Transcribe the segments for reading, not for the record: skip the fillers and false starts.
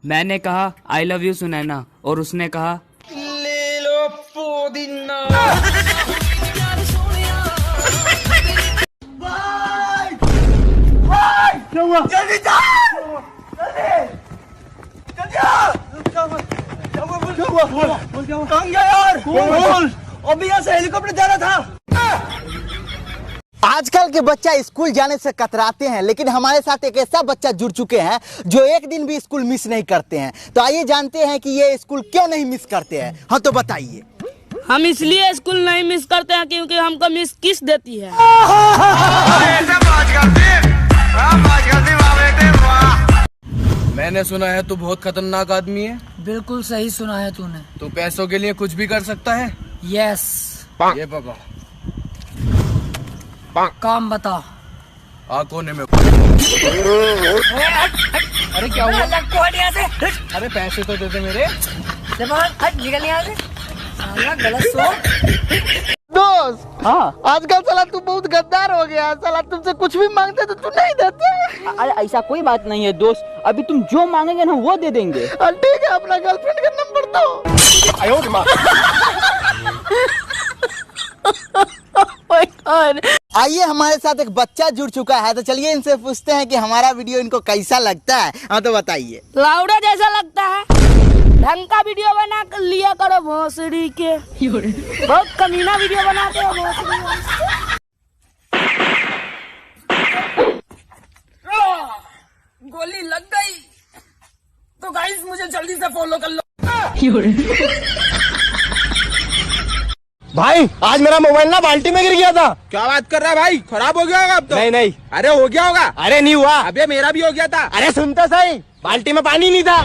मैंने कहा I love you Sunaina और उसने कहा ले लो पुदीना। क्या हुआ? जल्दी जा, जल्दी आ। क्या हुआ? बोल क्या हुआ? कहाँ गया यार? बोल। अभी यहाँ से हेलीकॉप्टर जाना था। आजकल के बच्चा स्कूल जाने से कतराते हैं, लेकिन हमारे साथ एक ऐसा बच्चा जुड़ चुके हैं जो एक दिन भी स्कूल मिस नहीं करते हैं। तो आइए जानते हैं कि ये स्कूल क्यों नहीं मिस करते हैं। हाँ तो बताइए। हम इसलिए स्कूल नहीं मिस करते हैं क्योंकि हमको मिस किस देती है। मैंने सुना है तू बहुत खतरनाक आदमी है। बिल्कुल सही सुना है तूने। तू पैसों के लिए कुछ भी कर सकता है। यस। ये पका काम बता। कोने में। अरे क्या हुआ? अरे पैसे तो दे दे मेरे। निकल यहाँ से। गलत सोच। दोस्त, हाँ आजकल साला तू बहुत गद्दार हो गया। साला तुमसे कुछ भी मांगते तो तू नहीं देते। अरे ऐसा कोई बात नहीं है दोस्त, अभी तुम जो मांगेंगे ना वो दे देंगे। ठीक है, अपना गर्लफ्रेंड का नंबर दो। आइए, हमारे साथ एक बच्चा जुड़ चुका है, तो चलिए इनसे पूछते हैं कि हमारा वीडियो इनको कैसा लगता है। हाँ तो बताइए। लाउडा जैसा लगता है। ढंग का वीडियो बना कर लिया करो भोसड़ी के। बहुत कमीना वीडियो बनाते हो भोसड़ी। गोली लग गई तो गाइस मुझे जल्दी से फॉलो कर लो। भाई आज मेरा मोबाइल ना बाल्टी में गिर गया था। क्या बात कर रहा है भाई? खराब हो गया होगा अब तो। नहीं। अरे हो गया होगा। अरे नहीं हुआ। अबे मेरा भी हो गया था। अरे सुन तो सही, बाल्टी में पानी नहीं था।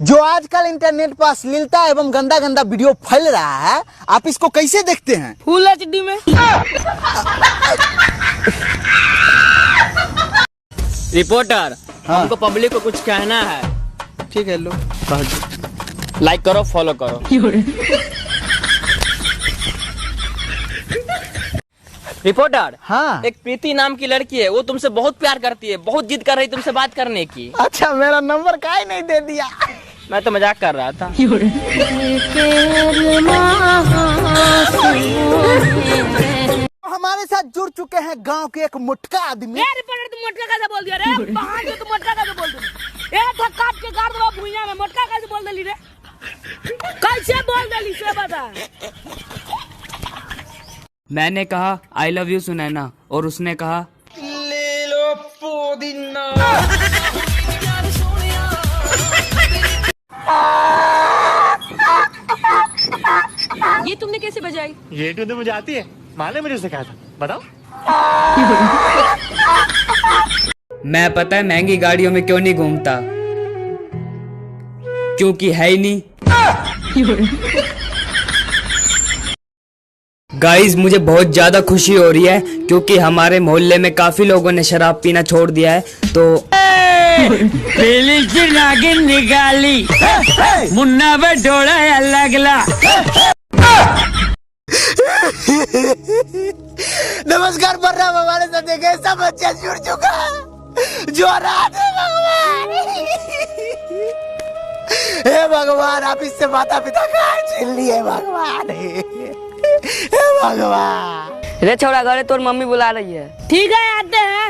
जो आजकल इंटरनेट पर अश्लीलता एवं गंदा गंदा वीडियो फैल रहा है, आप इसको कैसे देखते हैं? फुल HD में। रिपोर्टर, हमको पब्लिक को कुछ कहना है। ठीक है, लो लाइक करो, फॉलो करो। रिपोर्टर, हाँ। एक प्रीति नाम की लड़की है, वो तुमसे बहुत प्यार करती है, बहुत जिद कर रही तुमसे बात करने की। अच्छा, मेरा नंबर काहे नहीं दे दिया? मैं तो मजाक कर रहा था। हमारे साथ जुड़ चुके हैं गांव के एक मोटका आदमी। रिपोर्टर, तुम मोटका कैसे बोल दिया रे? बाहर जो तुम मोटका कैसे बोल दिया? काट के गाड़ दो भुइयां में। मोटका कैसे बोल देली रे? कैसे बोल देली से बता। मैंने कहा आई लव यू सुनैना और उसने कहा ले लो पुदीना। ये तुमने कैसे बजाई? ये तूने मुझे आती है, माने मुझे सिखाया था। बताओ। मैं पता है महंगी गाड़ियों में क्यों नहीं घूमता, क्योंकि है ही नहीं। गाइस, मुझे बहुत ज्यादा खुशी हो रही है क्योंकि हमारे मोहल्ले में काफी लोगों ने शराब पीना छोड़ दिया है। तो नागिन निकाली, मुन्ना बटोड़ा अलगला। नमस्कार प्रणाम, हमारे साथ एक ऐसा बच्चा जुड़ चुका है जो रात है। भगवान, हे भगवान, आप इससे माता पिता का छीन लिए। भगवान, हे भगवान। रे छोड़ा, घरे तोर मम्मी बुला रही है। ठीक है, आते हैं।